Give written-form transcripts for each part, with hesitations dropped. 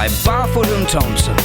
by Barfoot and Thompson.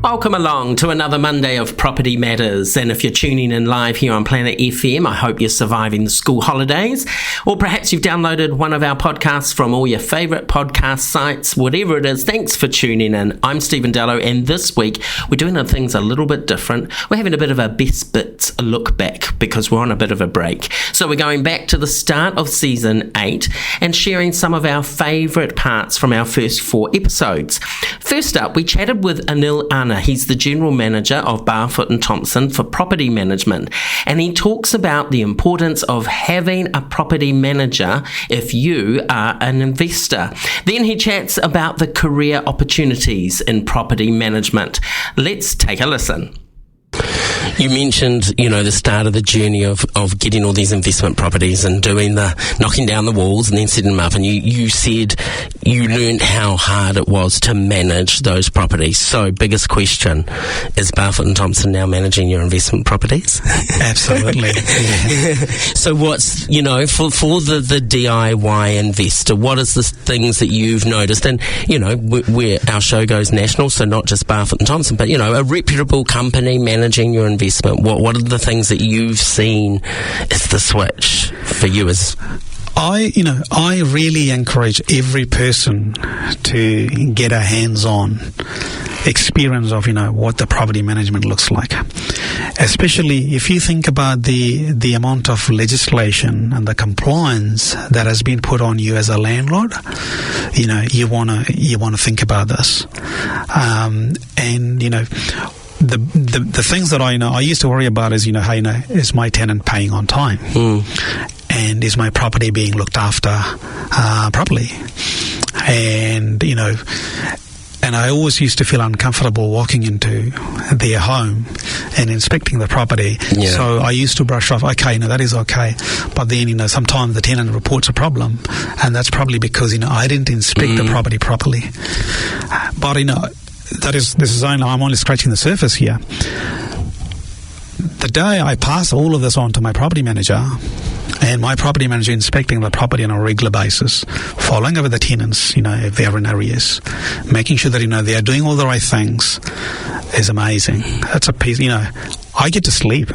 Welcome along to another Monday of Property Matters, and if you're tuning in live here on Planet FM, I hope you're surviving the school holidays, or perhaps you've downloaded one of our podcasts from all your favourite podcast sites. Whatever it is, thanks for tuning in. I'm Stephen Dello, and this week we're doing things a little bit different. We're having a bit of a best bits look back because we're on a bit of a break. So we're going back to the start of Season 8 and sharing some of our favourite parts from our first 4 episodes. First up, we chatted with Anil Anna. He's the General Manager of Barfoot and Thompson for Property Management, and he talks about the importance of having a property manager if you are an investor. Then he chats about the career opportunities in property management. Let's take a listen. You mentioned, the start of the journey of getting all these investment properties and doing the knocking down the walls and then setting them up. And you said you learned how hard it was to manage those properties. So, biggest question, is Barfoot and Thompson now managing your investment properties? Absolutely. So what's, for the DIY investor, what is the things that you've noticed? And, where our show goes national, so not just Barfoot and Thompson, but, a reputable company managing your investment. What are the things that you've seen is the switch for you as... I really encourage every person to get a hands-on experience of, what the property management looks like. Especially if you think about the amount of legislation and the compliance that has been put on you as a landlord, you wanna think about this. The things that I used to worry about is, is my tenant paying on time? And is my property being looked after properly? And I always used to feel uncomfortable walking into their home and inspecting the property. Yeah. So I used to brush off, okay, that is okay. But then, sometimes the tenant reports a problem, and that's probably because, I didn't inspect the property properly. But, I'm only scratching the surface here. The day I pass all of this on to my property manager, and my property manager inspecting the property on a regular basis, following over the tenants, if they're in arrears, making sure that, they are doing all the right things, is amazing. That's a piece, I get to sleep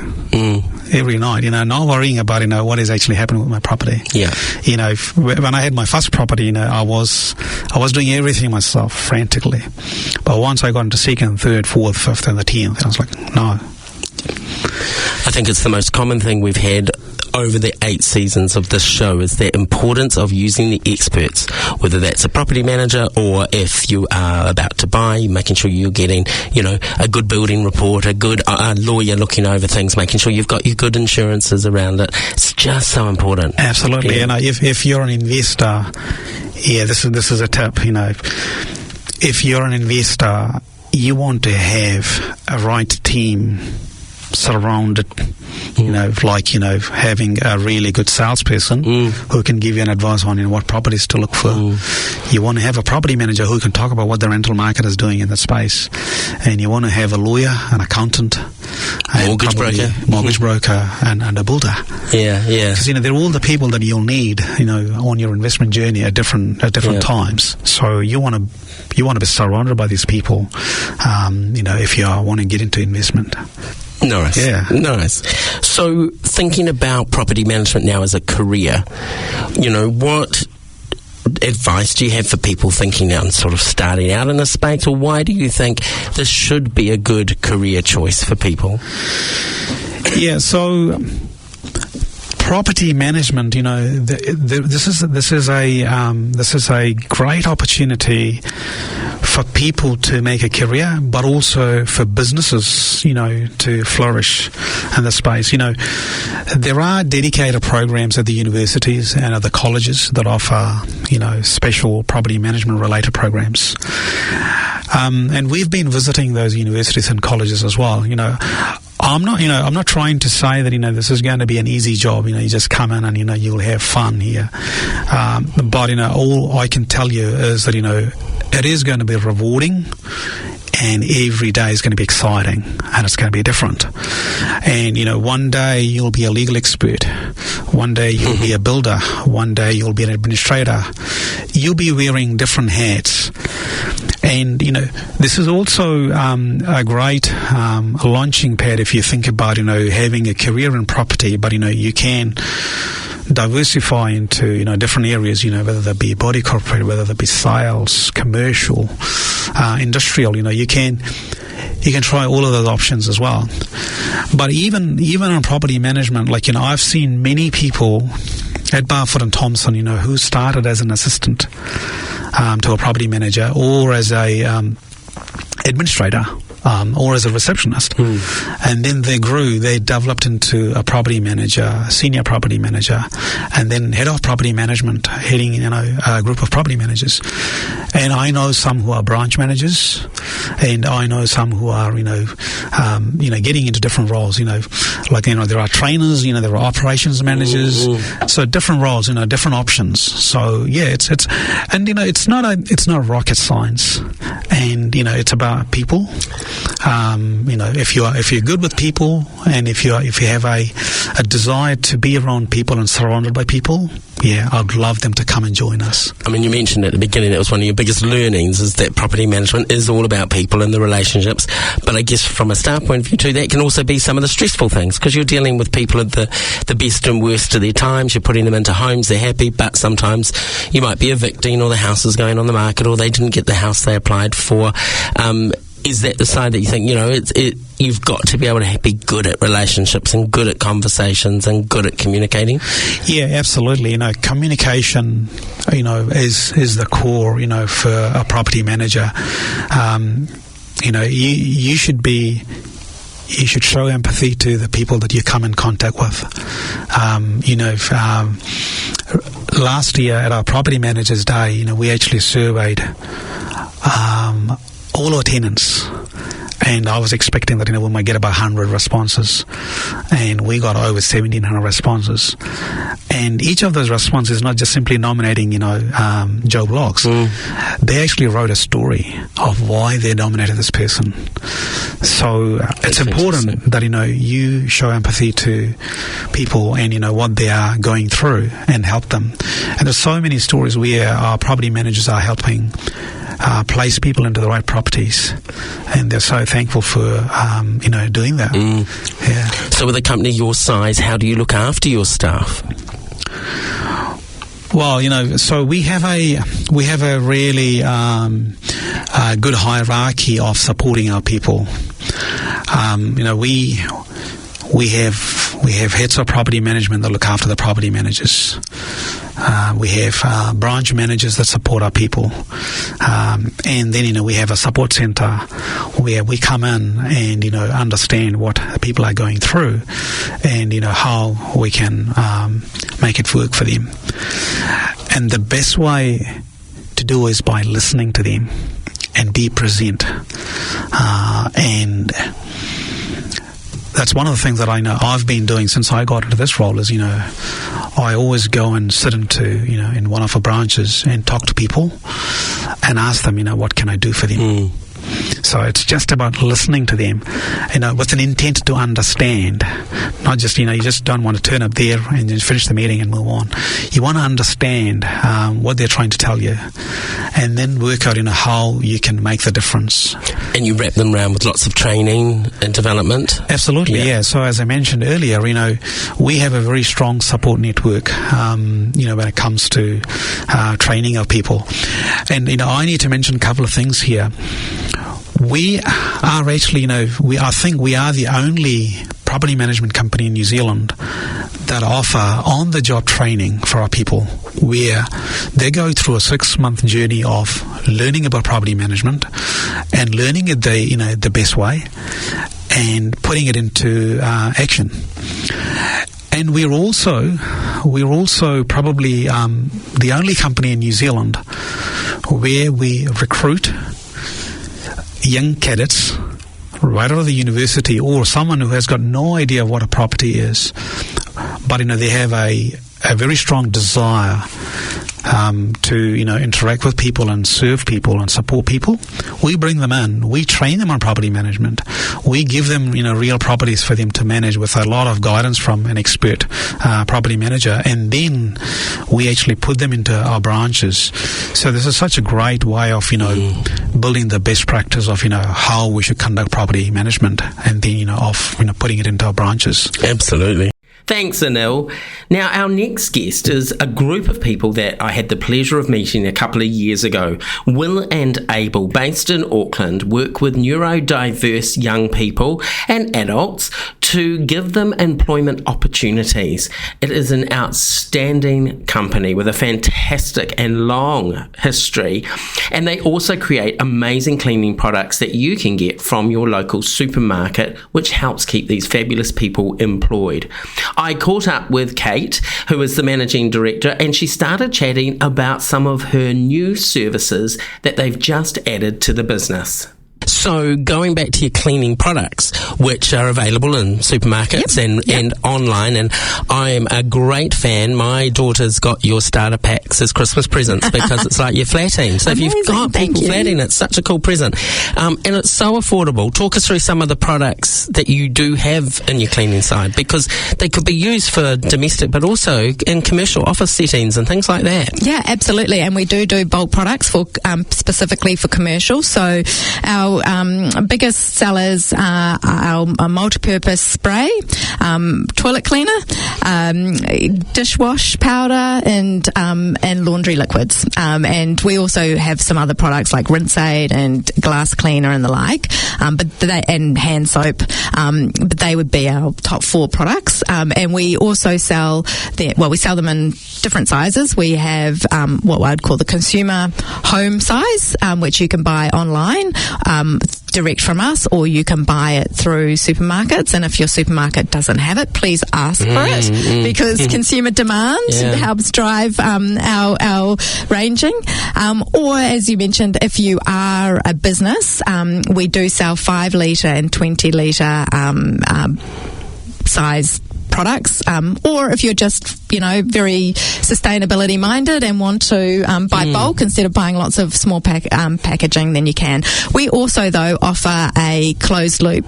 every night, not worrying about, what is actually happening with my property. Yeah. When I had my first property, I was doing everything myself, frantically. But once I got into second, third, fourth, fifth, and the 10th, I was like, no. I think it's the most common thing we've had over the 8 seasons of this show is the importance of using the experts, whether that's a property manager or if you are about to buy, making sure you're getting, a good building report, a good lawyer looking over things, making sure you've got your good insurances around it. It's just so important. Absolutely. Yeah. If you're an investor, this is a tip, if you're an investor, you want to have a right team surrounded, having a really good salesperson who can give you an advice on what properties to look for. You want to have a property manager who can talk about what the rental market is doing in that space, and you want to have a lawyer, an accountant, mortgage broker, and a builder. Yeah. Because they're all the people that you'll need, on your investment journey at different times. So you want to be surrounded by these people, if you want to get into investment. Nice. Yeah. Nice. So, thinking about property management now as a career, what advice do you have for people thinking out and sort of starting out in this space, or why do you think this should be a good career choice for people? Yeah, so property management, this is a great opportunity for people to make a career, but also for businesses, to flourish in the space. There are dedicated programs at the universities and at the colleges that offer, special property management related programs. And we've been visiting those universities and colleges as well. I'm not trying to say that, this is going to be an easy job. You just come in and, you'll have fun here. But, all I can tell you is that, it is going to be rewarding, and every day is going to be exciting, and it's going to be different. And, one day you'll be a legal expert. One day you'll be a builder. One day you'll be an administrator. You'll be wearing different hats. And, this is also a great launching pad if you think about, having a career in property, but, you can diversify into, different areas, whether that be body corporate, whether that be sales, commercial, industrial, you can try all of those options as well. But even on property management, I've seen many people at Barfoot and Thompson, who started as an assistant to a property manager, or as a administrator, or as a receptionist. And then they developed into a property manager, senior property manager, and then head of property management, heading a group of property managers. And I know some who are branch managers, and I know some who are getting into different roles. There are trainers, there are operations managers. So different roles, different options. So yeah, it's not rocket science, and it's about people. If you're good with people, and if you have a desire to be around people and surrounded by people, yeah, I'd love them to come and join us. I mean, you mentioned at the beginning that was one of your biggest learnings, is that property management is all about people and the relationships. But I guess from a staff point of view too, that can also be some of the stressful things, because you're dealing with people at the best and worst of their times. You're putting them into homes, they're happy, but sometimes you might be evicting, or the house is going on the market, or they didn't get the house they applied for. Is that the side that you think, you've got to be able to be good at relationships and good at conversations and good at communicating? Yeah, absolutely. Communication, is the core, for a property manager. You should show empathy to the people that you come in contact with. Last year at our Property Managers Day, we actually surveyed all our tenants, and I was expecting that we might get about 100 responses, and we got over 1,700 responses. And each of those responses is not just simply nominating Joe Bloggs. They actually wrote a story of why they nominated this person. So it's important that you show empathy to people, and what they are going through, and help them. And there's so many stories where our property managers are helping place people into the right properties, and they're so thankful for doing that. Yeah. So with a company your size, how do you look after your staff? Well, so we have a really good hierarchy of supporting our people. We have heads of property management that look after the property managers. We have branch managers that support our people. And then, we have a support centre where we come in and, understand what people are going through, and, how we can make it work for them. And the best way to do is by listening to them and be present. And that's one of the things that I know I've been doing since I got into this role is, I always go and sit into, in one of our branches and talk to people and ask them, what can I do for them? So it's just about listening to them, with an intent to understand. Not just, you just don't want to turn up there and just finish the meeting and move on. You want to understand what they're trying to tell you, and then work out, how you can make the difference. And you wrap them around with lots of training and development? Absolutely, yeah. So as I mentioned earlier, we have a very strong support network, when it comes to training our people. And, I need to mention a couple of things here. We are actually, I think we are the only property management company in New Zealand that offer on-the-job training for our people, where they go through a 6-month journey of learning about property management and learning it the best way and putting it into action. And we're also probably the only company in New Zealand where we recruit young cadets right out of the university, or someone who has got no idea what a property is, but they have a very strong desire to interact with people and serve people and support people. We bring them in. We train them on property management. We give them real properties for them to manage with a lot of guidance from an expert property manager, and then we actually put them into our branches. So this is such a great way of building the best practice of how we should conduct property management, and then putting it into our branches. Absolutely. Thanks, Anil. Now, our next guest is a group of people that I had the pleasure of meeting a couple of years ago. Will and Able, based in Auckland, work with neurodiverse young people and adults to give them employment opportunities. It is an outstanding company with a fantastic and long history, and they also create amazing cleaning products that you can get from your local supermarket, which helps keep these fabulous people employed. I caught up with Kate, who is the managing director, and she started chatting about some of her new services that they've just added to the business. So going back to your cleaning products, which are available in supermarkets and online, and I'm a great fan. My daughter's got your starter packs as Christmas presents because it's like your flatting. So if you've got people flatting, it's such a cool present. And it's so affordable. Talk us through some of the products that you do have in your cleaning side, because they could be used for domestic but also in commercial office settings and things like that. Yeah, absolutely. And we do bulk products for specifically for commercial. So our biggest sellers are our multi-purpose spray, toilet cleaner, dishwash powder, and laundry liquids. And we also have some other products like rinse aid and glass cleaner and the like, and hand soap. But they would be our top 4 products. And we also sell we sell them in different sizes. We have what I'd call the consumer home size, which you can buy online direct from us, or you can buy it through supermarkets. And if your supermarket doesn't have it, please ask for it, because consumer demand helps drive our ranging. Or, as you mentioned, if you are a business, we do sell 5 litre and 20 litre size products, or if you're just very sustainability minded and want to buy bulk instead of buying lots of small packaging, then you can. We also though offer a closed loop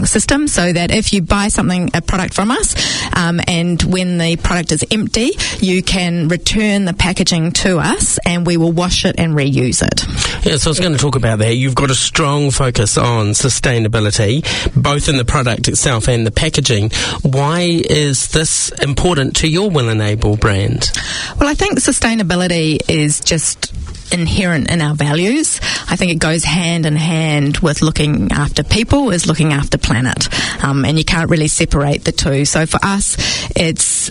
system, so that if you buy a product from us, and when the product is empty, you can return the packaging to us and we will wash it and reuse it. Yeah, so I was going to talk about that. You've got a strong focus on sustainability, both in the product itself and the packaging. Why is this important to your Will and Able brand? Well, I think sustainability is just inherent in our values. I think it goes hand in hand with looking after people is looking after planet, and you can't really separate the two. So for us, it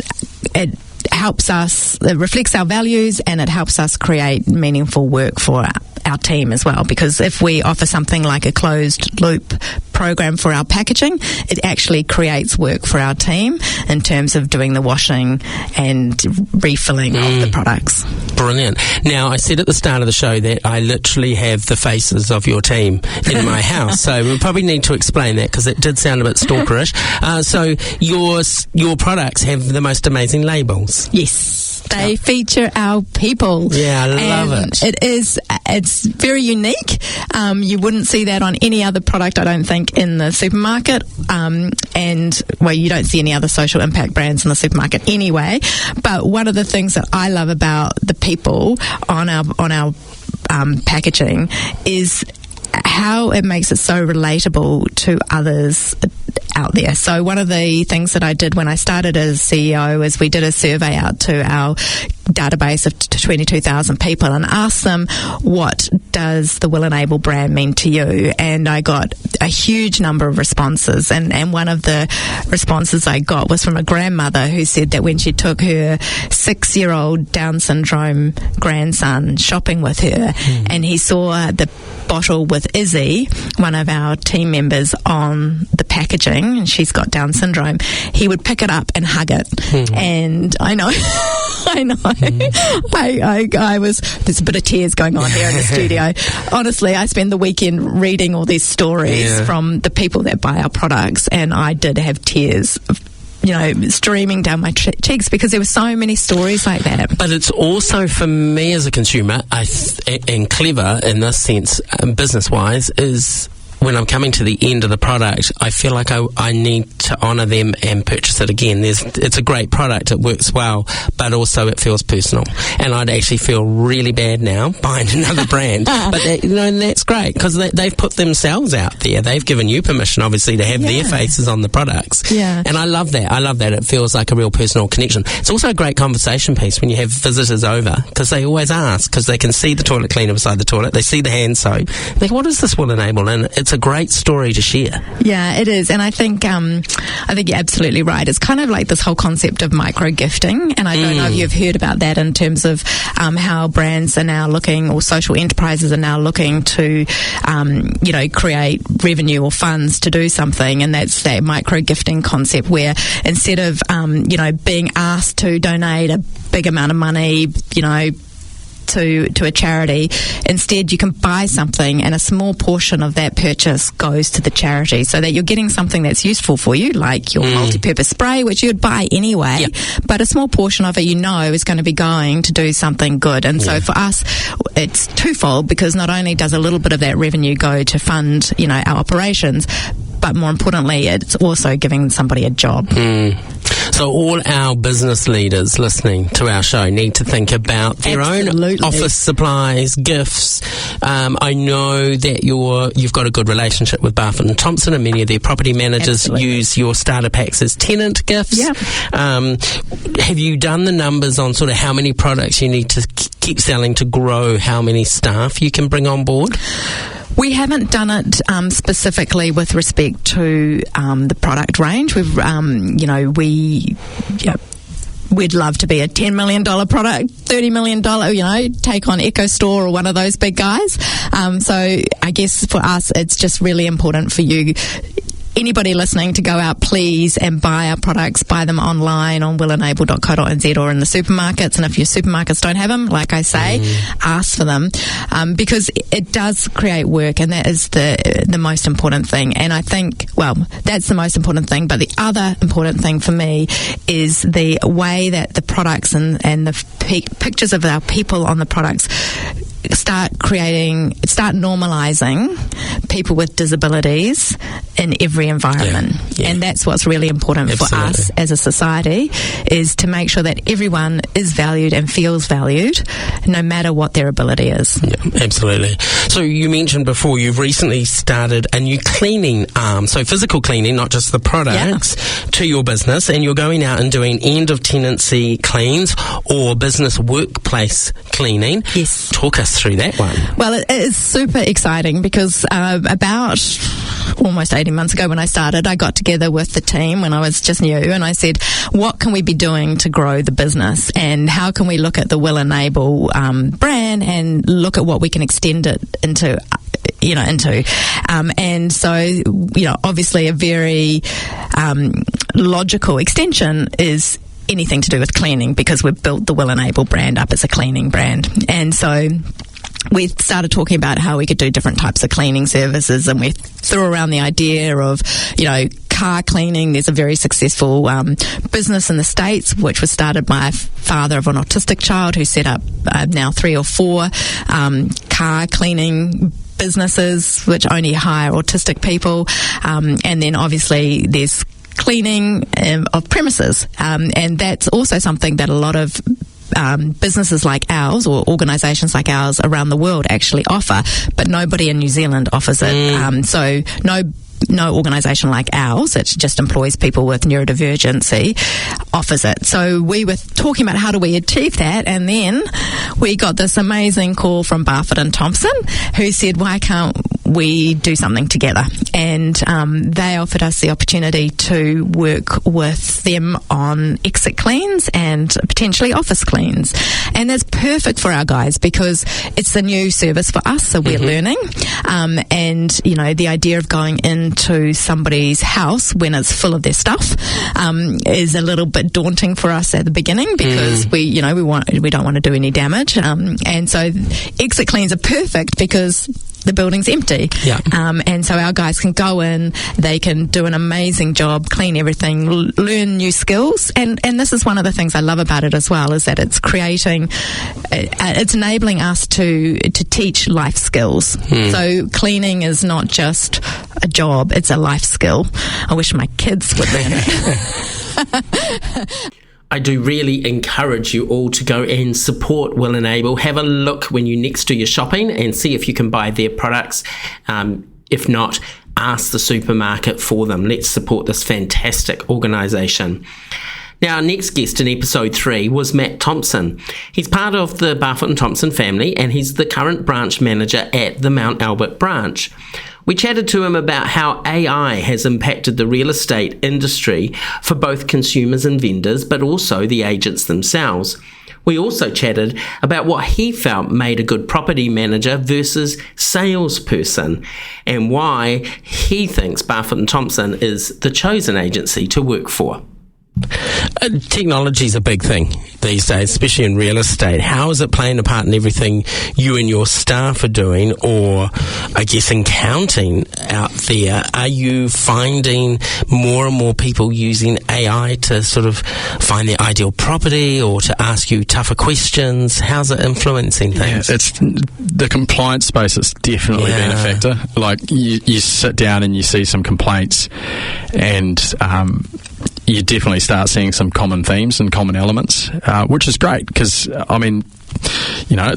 helps us, it reflects our values, and it helps us create meaningful work for our team as well, because if we offer something like a closed loop program for our packaging, it actually creates work for our team in terms of doing the washing and refilling of the products. Brilliant. Now, I said at the start of the show that I literally have the faces of your team in my house, so we probably need to explain that because it did sound a bit stalkerish. So your products have the most amazing labels. Yes. They feature our people. Yeah, I love it. It's very unique. You wouldn't see that on any other product, I don't think, in the supermarket. You don't see any other social impact brands in the supermarket anyway. But one of the things that I love about the people on our packaging is how it makes it so relatable to others out there. So one of the things that I did when I started as CEO is we did a survey out to our database of 22,000 people and asked them, what does the Will and Able brand mean to you? And I got a huge number of responses, and one of the responses I got was from a grandmother who said that when she took her 6-year-old Down syndrome grandson shopping with her, and he saw the bottle with Izzy, one of our team members, on the packaging, and she's got Down syndrome, he would pick it up and hug it. And I know I know. I was, there's a bit of tears going on here in the studio. Honestly, I spend the weekend reading all these stories from the people that buy our products, and I did have tears, streaming down my cheeks, because there were so many stories like that. But it's also, for me as a consumer, and clever in this sense, business-wise, is when I'm coming to the end of the product, I feel like I need to honour them and purchase it again. It's a great product, it works well, but also it feels personal. And I'd actually feel really bad now buying another brand. But that's great, because they've put themselves out there. They've given you permission, obviously, to have their faces on the products. Yeah. And I love that. It feels like a real personal connection. It's also a great conversation piece when you have visitors over, because they always ask, because they can see the toilet cleaner beside the toilet, they see the hand soap. They go, what does this will enable? And it's a great story to share. Yeah, it is. And I think you're absolutely right. It's kind of like this whole concept of micro gifting, and I don't know if you've heard about that in terms of how brands are now looking, or social enterprises are now looking to create revenue or funds to do something, and that's that micro gifting concept, where instead of being asked to donate a big amount of money to a charity, instead you can buy something and a small portion of that purchase goes to the charity, so that you're getting something that's useful for you, like your multi-purpose spray, which you'd buy anyway, but a small portion of it is going to be going to do something good. And so for us, it's twofold, because not only does a little bit of that revenue go to fund our operations, but more importantly, it's also giving somebody a job. So all our business leaders listening to our show need to think about their own office supplies, gifts. I know that you've got a good relationship with Barfoot & Thompson, and many of their property managers use your starter packs as tenant gifts. Yeah. Have you done the numbers on sort of how many products you need to keep selling to grow how many staff you can bring on board? We haven't done it specifically with respect to the product range. We've, we'd love to be a $10 million product, $30 million, take on EcoStore or one of those big guys. So I guess for us, it's just really important for you, anybody listening, to go out, please, and buy our products. Buy them online on willenable.co.nz or in the supermarkets. And if your supermarkets don't have them, like I say, ask for them, because it does create work, and that is the most important thing. And I think, that's the most important thing. But the other important thing for me is the way that the products and the pictures of our people on the products start normalising people with disabilities in every environment. And that's what's really important for us as a society, is to make sure that everyone is valued and feels valued, no matter what their ability is. Yeah, absolutely. So you mentioned before you've recently started a new cleaning arm, so physical cleaning, not just the products, to your business, and you're going out and doing end of tenancy cleans or business workplace cleaning. Yes. Talk us through that one. Well, it is super exciting, because about almost 18 months ago when I started, I got together with the team when I was just new, and I said, what can we be doing to grow the business, and how can we look at the Will Enable brand and look at what we can extend it into. And so, obviously a very logical extension is anything to do with cleaning, because we've built the Will Enable brand up as a cleaning brand. And so we started talking about how we could do different types of cleaning services, and we threw around the idea of, car cleaning. There's a very successful business in the States, which was started by a father of an autistic child, who set up now 3 or 4 car cleaning businesses which only hire autistic people. And then obviously there's cleaning of premises, and that's also something that a lot of businesses like ours, or organisations like ours around the world, actually offer, but nobody in New Zealand offers it. So no organisation like ours, that just employs people with neurodivergency, offers it. So we were talking about how do we achieve that, and then we got this amazing call from Barfoot & Thompson, who said, why can't we do something together. And they offered us the opportunity to work with them on exit cleans and potentially office cleans. And that's perfect for our guys because it's a new service for us, so we're learning. And, you know, the idea of going into somebody's house when it's full of their stuff is a little bit daunting for us at the beginning because we don't want to do any damage. And so exit cleans are perfect because the building's empty. Yeah. And so our guys can go in, they can do an amazing job, clean everything, learn new skills. And this is one of the things I love about it as well, is that it's enabling us to teach life skills. So cleaning is not just a job, it's a life skill. I wish my kids would learn it. I do really encourage you all to go and support Will Enable. Have a look when you next do your shopping and see if you can buy their products. If not, ask the supermarket for them. Let's support this fantastic organisation. Now, our next guest in episode 3 was Matt Thompson. He's part of the Barfoot and Thompson family, and he's the current branch manager at the Mount Albert branch. We chatted to him about how AI has impacted the real estate industry for both consumers and vendors, but also the agents themselves. We also chatted about what he felt made a good property manager versus salesperson, and why he thinks Barfoot and Thompson is the chosen agency to work for. Technology is a big thing these days, especially in real estate. How is it playing a part in everything you and your staff are doing, or I guess in counting out there? Are you finding more and more people using AI to sort of find their ideal property or to ask you tougher questions? How's it influencing things? Yeah, it's the compliance space. It's definitely been a factor. Like you sit down and you see some complaints, and you definitely start seeing some common themes and common elements, which is great because, I mean, you know,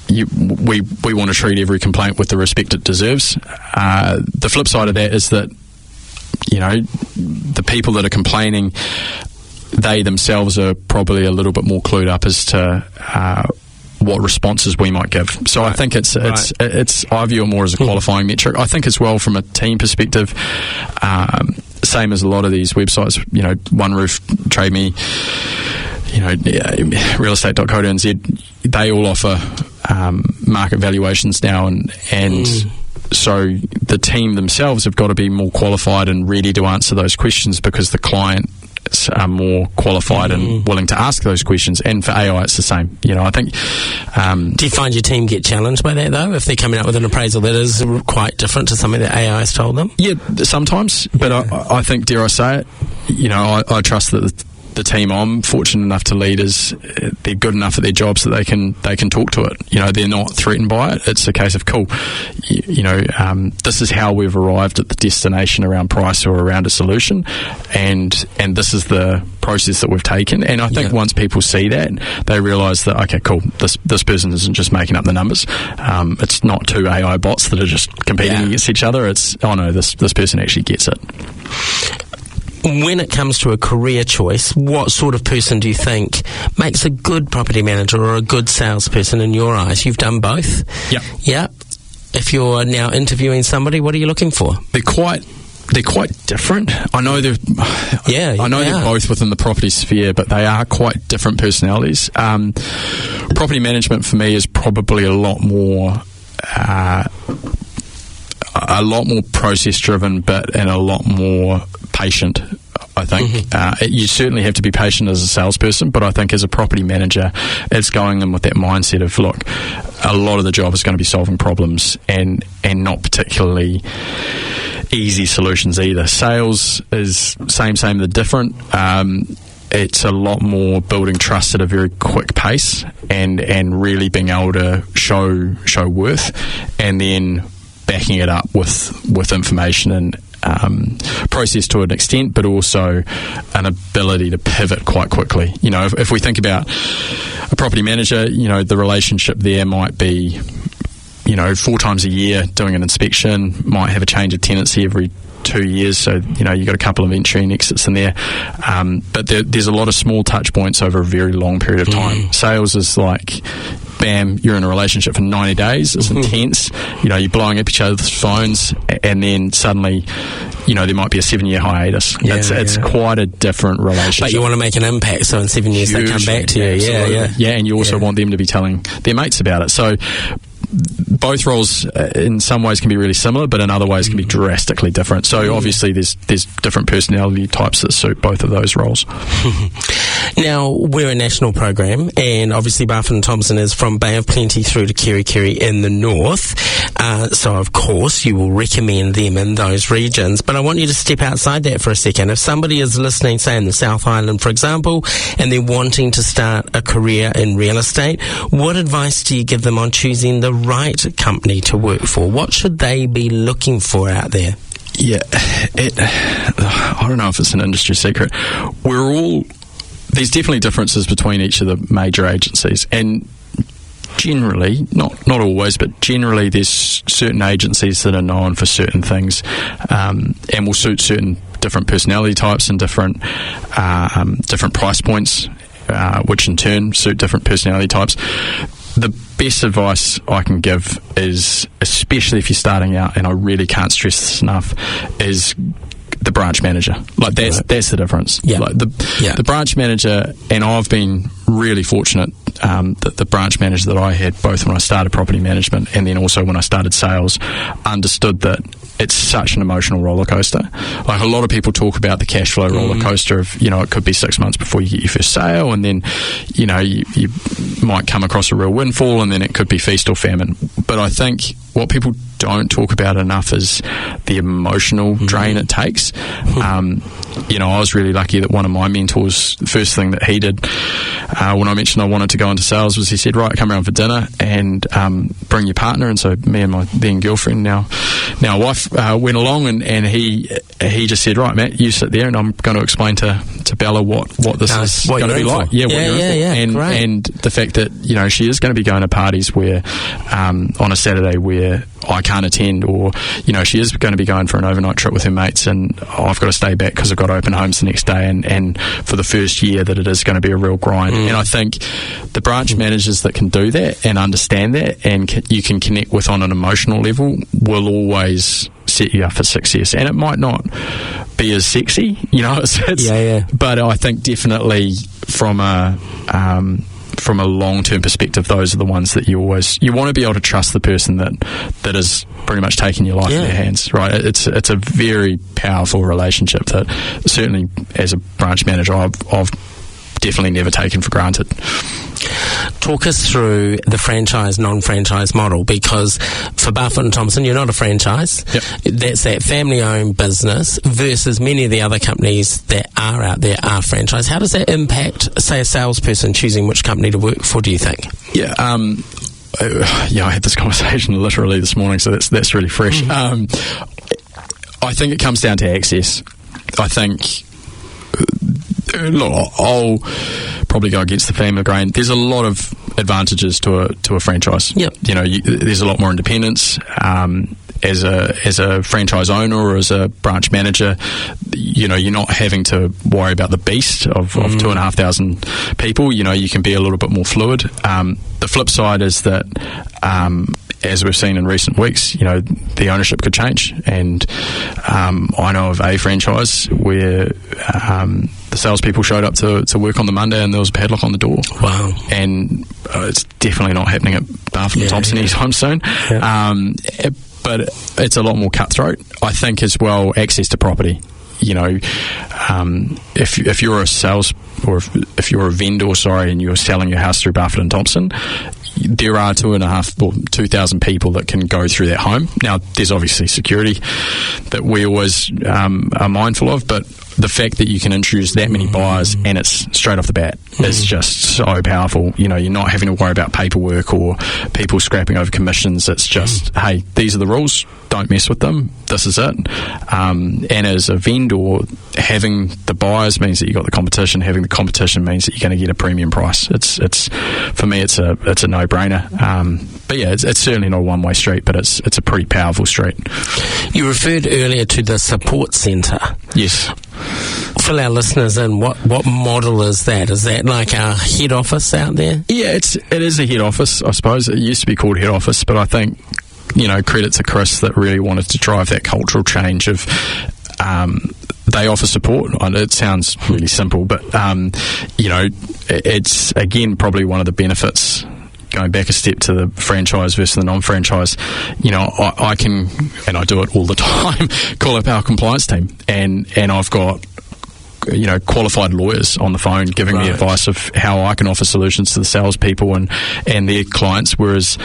we want to treat every complaint with the respect it deserves. The flip side of that is that, you know, the people that are complaining, they themselves are probably a little bit more clued up as to what responses we might give. So I think it's I view it more as a qualifying metric. I think as well from a team perspective, same as a lot of these websites, you know, One Roof, Trade Me, you know, realestate.co.nz, they all offer market valuations now, and so the team themselves have got to be more qualified and ready to answer those questions because the client are more qualified and willing to ask those questions. And for AI, it's the same. You know, I think. Do you find your team get challenged by that though? If they're coming out with an appraisal that is quite different to something that AI has told them? Yeah, sometimes. But I think, dare I say it, you know, I trust that the team I'm fortunate enough to lead they're good enough at their jobs that they can talk to it. You know, they're not threatened by it. It's a case of cool. You know, this is how we've arrived at the destination around price or around a solution, and this is the process that we've taken. And I think once people see that, they realise that okay, cool. This person isn't just making up the numbers. It's not two AI bots that are just competing against each other. It's this person actually gets it. When it comes to a career choice, what sort of person do you think makes a good property manager or a good salesperson in your eyes? You've done both. Yeah. If you're now interviewing somebody, what are you looking for? They're quite different. I know they're both within the property sphere, but they are quite different personalities. Property management for me is probably a lot more process driven, and a lot more patient, I think. You certainly have to be patient as a salesperson, but I think as a property manager, it's going in with that mindset of, look, a lot of the job is going to be solving problems and not particularly easy solutions either. Sales is same, the different. It's a lot more building trust at a very quick pace and really being able to show worth, and then backing it up with information and process to an extent, but also an ability to pivot quite quickly. You know, if we think about a property manager, you know, the relationship there might be, you know, 4 times a year doing an inspection, might have a change of tenancy every 2 years, so you know you've got a couple of entry and exits in there, but there's a lot of small touch points over a very long period of time. Sales is like bam, you're in a relationship for 90 days. It's intense. You're blowing up each other's phones, and then suddenly, there might be a 7-year hiatus. It's quite a different relationship. But you want to make an impact, so in 7 years they come back to you. Absolutely. Yeah, and you also want them to be telling their mates about it. So both roles in some ways can be really similar, but in other ways can be drastically different. So obviously there's different personality types that suit both of those roles. Now, we're a national program, and obviously Barfoot and Thompson is from Bay of Plenty through to Kerikeri in the north. So of course you will recommend them in those regions, but I want you to step outside that for a second. If somebody is listening, say in the South Island, for example, and they're wanting to start a career in real estate, what advice do you give them on choosing the right company to work for? What should they be looking for out there? Yeah, I don't know if it's an industry secret. There's definitely differences between each of the major agencies, and generally, not always, but generally there's certain agencies that are known for certain things, and will suit certain different personality types and different price points, which in turn suit different personality types. The best advice I can give is, especially if you're starting out, and I really can't stress this enough, is the branch manager. Like that's the difference. Yeah. Like the branch manager, and I've been really fortunate that the branch manager that I had, both when I started property management and then also when I started sales, understood that it's such an emotional roller coaster. Like a lot of people talk about the cash flow roller coaster of, it could be 6 months before you get your first sale, and then, you might come across a real windfall, and then it could be feast or famine. But I think what people don't talk about enough is the emotional drain it takes. I was really lucky that one of my mentors, the first thing that he did when I mentioned I wanted to go into sales was he said, right, come around for dinner and bring your partner. And so me and my then girlfriend, now wife, went along, and he just said, right, Matt, you sit there and I'm going to explain to Bella what this is going to be like. Yeah, what you're in for. And the fact that, she is going to be going to parties where on a Saturday where I can't attend, or she is going to be going for an overnight trip with her mates, and I've got to stay back because I've got open homes the next day, and for the first year that it is going to be a real grind. And I think the branch managers that can do that and understand that, and you can connect with on an emotional level, will always set you up for success. And it might not be as sexy, but I think definitely from a long-term perspective, those are the ones that you want to be able to trust the person that is pretty much taking your life in their hands, right? It's a very powerful relationship that certainly as a branch manager I've definitely never taken for granted. Talk us through the franchise, non-franchise model, because for Barfoot and Thompson, you're not a franchise. Yep. That's that family-owned business versus many of the other companies that are out there are franchise. How does that impact, say, a salesperson choosing which company to work for, do you think? Yeah, I had this conversation literally this morning, so that's really fresh. I think it comes down to access. I think, look, I'll probably go against the family grain. There's a lot of advantages to a franchise. Yep. There's a lot more independence. As a franchise owner or as a branch manager, you're not having to worry about the beast of 2,500 people. You can be a little bit more fluid. The flip side is that, as we've seen in recent weeks, the ownership could change. And I know of a franchise where the salespeople showed up to work on the Monday and there was a padlock on the door. Wow. And it's definitely not happening at Barfoot and Thompson anytime soon. Yeah. But it's a lot more cutthroat. I think as well, access to property. If you're a sales, or if you're a vendor, and you're selling your house through Barfoot and Thompson, there are 2,000 people that can go through that home. Now, there's obviously security that we always are mindful of, but the fact that you can introduce that many buyers and it's straight off the bat is just so powerful. You're not having to worry about paperwork or people scrapping over commissions. It's just, hey, these are the rules. Don't mess with them. This is it. And as a vendor, having the buyers means that you've got the competition. Having the competition means that you're going to get a premium price. It's for me, it's a no-brainer. But yeah, it's certainly not a one-way street, but it's a pretty powerful street. You referred earlier to the support centre. Yes. fill our listeners in, what model is that? Is that like our head office out there? Yeah, it is a head office, I suppose. It used to be called head office, but I think, credit to Chris that really wanted to drive that cultural change of they offer support. It sounds really simple, but it's again probably one of the benefits. Going back a step to the franchise versus the non-franchise, I can, and I do it all the time, call up our compliance team, and I've got qualified lawyers on the phone giving me advice of how I can offer solutions to the salespeople and their clients. Whereas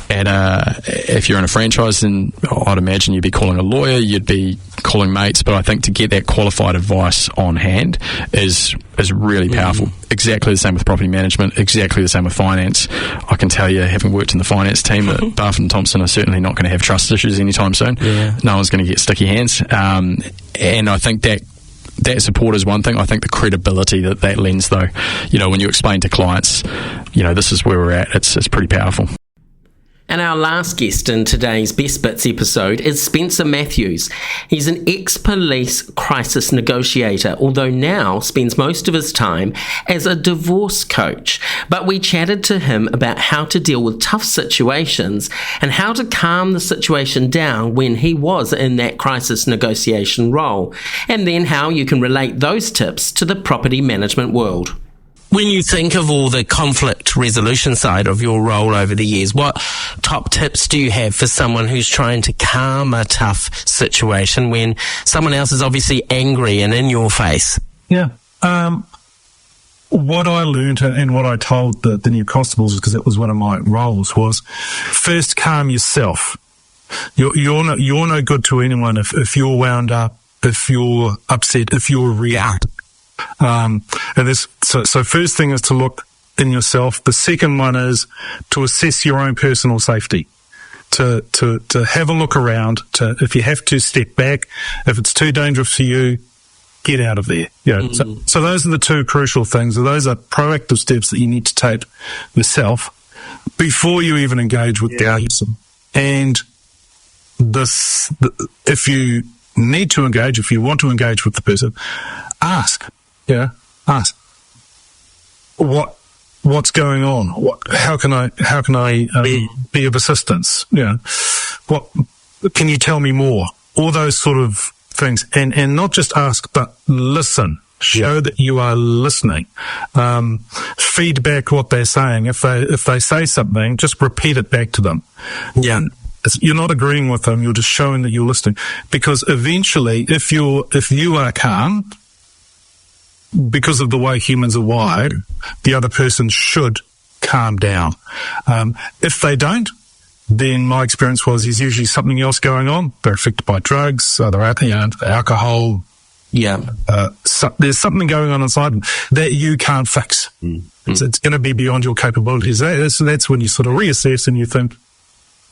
if you're in a franchise, then I'd imagine you'd be calling a lawyer, you'd be calling mates. But I think to get that qualified advice on hand is really powerful. Exactly the same with property management, exactly the same with finance. I can tell you, having worked in the finance team, that Barfoot and Thompson are certainly not going to have trust issues anytime soon. Yeah. No one's going to get sticky hands. And I think that support is one thing. I think the credibility that lends, though, when you explain to clients, this is where we're at, it's pretty powerful. And our last guest in today's Best Bits episode is Spencer Matthews. He's an ex-police crisis negotiator, although now spends most of his time as a divorce coach. But we chatted to him about how to deal with tough situations and how to calm the situation down when he was in that crisis negotiation role, and then how you can relate those tips to the property management world. When you think of all the conflict resolution side of your role over the years, what top tips do you have for someone who's trying to calm a tough situation when someone else is obviously angry and in your face? Yeah. What I learned and what I told the new constables, because it was one of my roles, was first calm yourself. You're no good to anyone if you're wound up, if you're upset, if you're reactive. So first thing is to look in yourself. The second one is to assess your own personal safety, to have a look around, if you have to, step back. If it's too dangerous for you, get out of there. So those are the two crucial things. Those are proactive steps that you need to take yourself before you even engage with the person. And if you need to engage, if you want to engage with the person, ask. Ask. What's going on? How can I be of assistance? What can you tell me more? All those sort of things, and not just ask, but listen. Show that you are listening. Feedback what they're saying. If they say something, just repeat it back to them. Yeah. You're not agreeing with them. You're just showing that you're listening. Because eventually, if you are calm, because of the way humans are wired, the other person should calm down. If they don't, then my experience was there's usually something else going on. They're affected by drugs, they're alcohol. There's something going on inside them that you can't fix. So it's going to be beyond your capabilities. So that's when you sort of reassess and you think,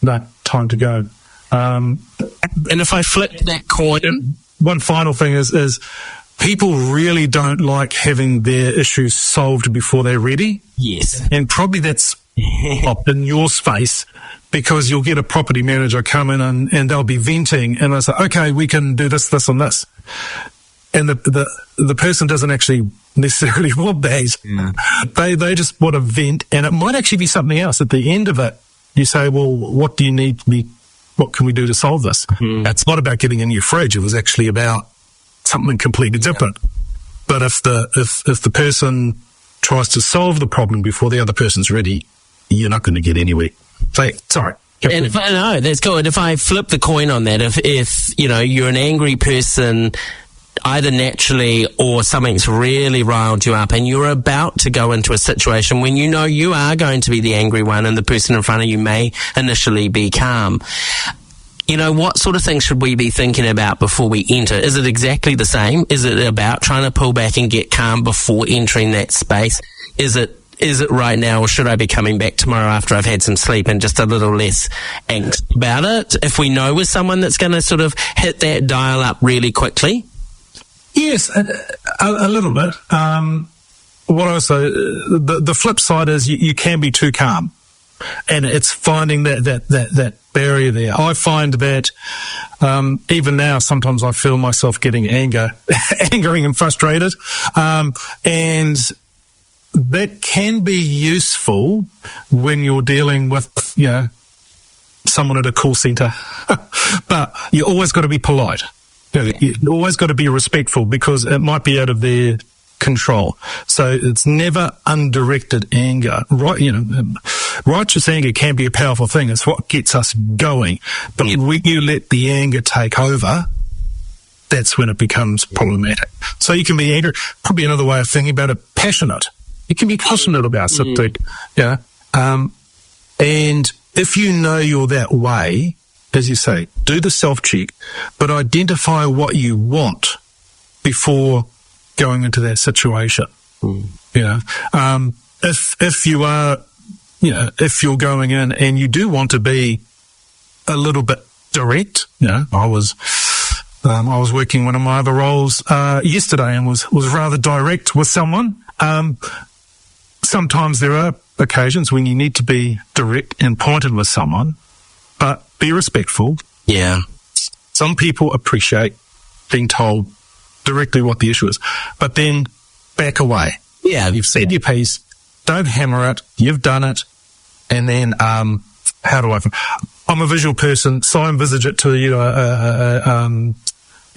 no, time to go. And if I flip that coin, one final thing is people really don't like having their issues solved before they're ready. Yes. And probably that's in your space, because you'll get a property manager come in and they'll be venting and they'll say, okay, we can do this, this and this. And the person doesn't actually necessarily want that. Yeah. They just want to vent, and it might actually be something else. At the end of it, you say, well, what do you need me? What can we do to solve this? It's not about getting a new fridge. It was actually about something completely different. But if the person tries to solve the problem before the other person's ready, you're not going to get anywhere. Sorry. And that's good. If I flip the coin on that, if you're an angry person, either naturally or something's really riled you up and you're about to go into a situation when you know you are going to be the angry one and the person in front of you may initially be calm, what sort of things should we be thinking about before we enter? Is it exactly the same? Is it about trying to pull back and get calm before entering that space? Is it right now, or should I be coming back tomorrow after I've had some sleep and just a little less angst about it? If we know with someone that's going to sort of hit that dial up really quickly? Yes, a little bit. What I say, the flip side is you can be too calm. And it's finding that barrier there. I find that even now, sometimes I feel myself getting angering and frustrated. And that can be useful when you're dealing with, someone at a call centre. But you always got to be polite. You always got to be respectful, because it might be out of their control. So it's never undirected anger. Right, righteous anger can be a powerful thing. It's what gets us going. But when you let the anger take over, that's when it becomes problematic. So you can be angry. Probably another way of thinking about it, passionate. You can be passionate about something. And if you know you're that way, as you say, do the self-check, but identify what you want before going into that situation. If you are, if you're going in and you do want to be a little bit direct, I was working one of my other roles yesterday and was rather direct with someone. Sometimes there are occasions when you need to be direct and pointed with someone, but be respectful. Yeah. Some people appreciate being told directly what the issue is, but then back away. Yeah. You've said your piece. Don't hammer it. You've done it. And then, I'm a visual person, so I envisage it to,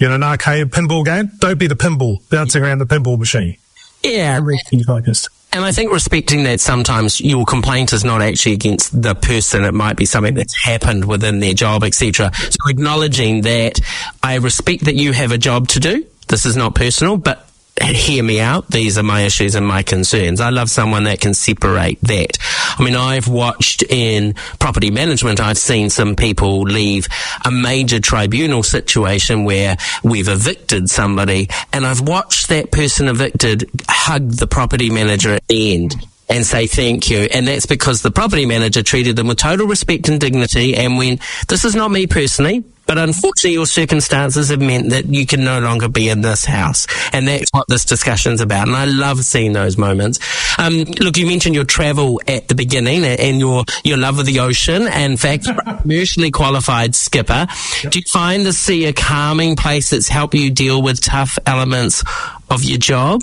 an arcade pinball game. Don't be the pinball bouncing around the pinball machine. Yeah. Focused. And I think respecting that sometimes your complaint is not actually against the person. It might be something that's happened within their job, etc. So acknowledging that I respect that you have a job to do. This is not personal, but hear me out. These are my issues and my concerns. I love someone that can separate that. I mean, I've watched in property management, I've seen some people leave a major tribunal situation where we've evicted somebody, and I've watched that person evicted hug the property manager at the end and say thank you. And that's because the property manager treated them with total respect and dignity and went, this is not me personally, but unfortunately your circumstances have meant that you can no longer be in this house. And that's what this discussion's about. And I love seeing those moments. Look, you mentioned your travel at the beginning and your love of the ocean. And in fact, commercially qualified skipper. Do you find the sea a calming place that's helped you deal with tough elements of your job?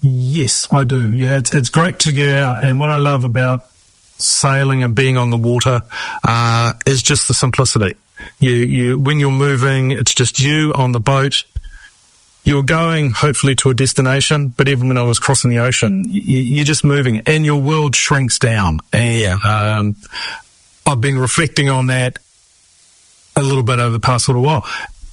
Yes, I do. Yeah, it's great to get out. And what I love about sailing and being on the water is just the simplicity. You when you're moving, it's just you on the boat. You're going hopefully to a destination, but even when I was crossing the ocean, you're just moving, and your world shrinks down. And I've been reflecting on that a little bit over the past little while.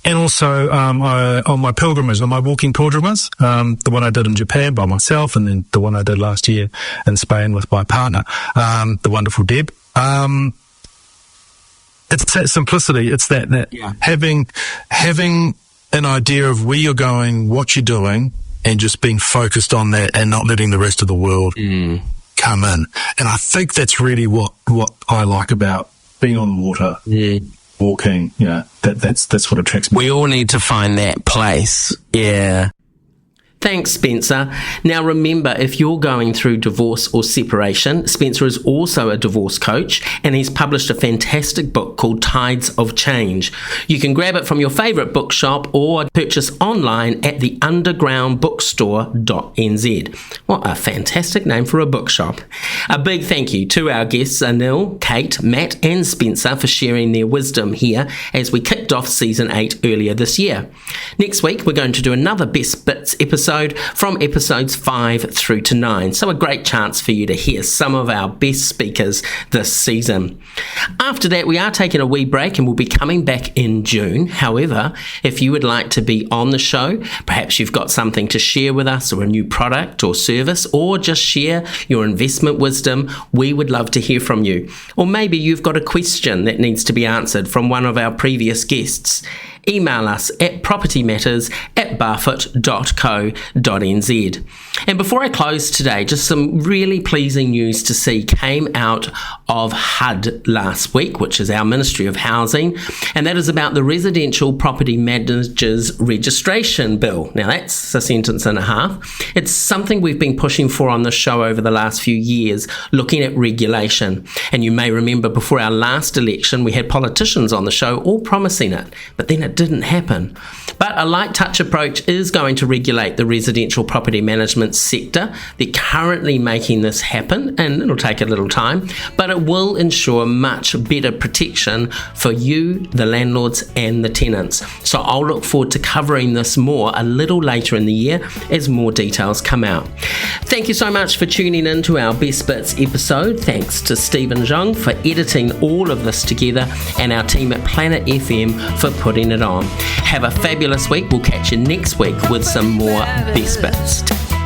And also on my pilgrimage, on my walking pilgrimage, the one I did in Japan by myself, and then the one I did last year in Spain with my partner, the wonderful Deb. It's that simplicity. It's that having an idea of where you're going, what you're doing, and just being focused on that and not letting the rest of the world come in. And I think that's really what I like about being on the water. Yeah. Walking, that's what attracts me. We all need to find that place. Yeah. Thanks, Spencer. Now remember, if you're going through divorce or separation, Spencer is also a divorce coach, and he's published a fantastic book called Tides of Change. You can grab it from your favourite bookshop or purchase online at theundergroundbookstore.nz. What a fantastic name for a bookshop. A big thank you to our guests Anil, Kate, Matt and Spencer for sharing their wisdom here as we kicked off Season 8 earlier this year. Next week, we're going to do another Best Bits episode from episodes 5 through to 9, so a great chance for you to hear some of our best speakers this season. After that, we are taking a wee break and we'll be coming back in June. However, if you would like to be on the show, perhaps you've got something to share with us or a new product or service, or just share your investment wisdom, we would love to hear from you. Or maybe you've got a question that needs to be answered from one of our previous guests. Email us at propertymatters@propertymatters.co.nz. at barfoot.co.nz. And before I close today, just some really pleasing news to see came out of HUD last week, which is our Ministry of Housing, and that is about the Residential Property Managers Registration Bill. Now, that's a sentence and a half. It's something we've been pushing for on the show over the last few years, looking at regulation. And you may remember before our last election, we had politicians on the show all promising it, but then it didn't happen. But a light touch approach is going to regulate the residential property management sector. They're currently making this happen, and it'll take a little time, but it will ensure much better protection for you, the landlords and the tenants. So I'll look forward to covering this more a little later in the year as more details come out. Thank you so much for tuning in to our Best Bits episode. Thanks to Stephen Zhang for editing all of this together, and our team at Planet FM for putting it on. Have a fabulous week. We'll catch you next week with some more Best Bits.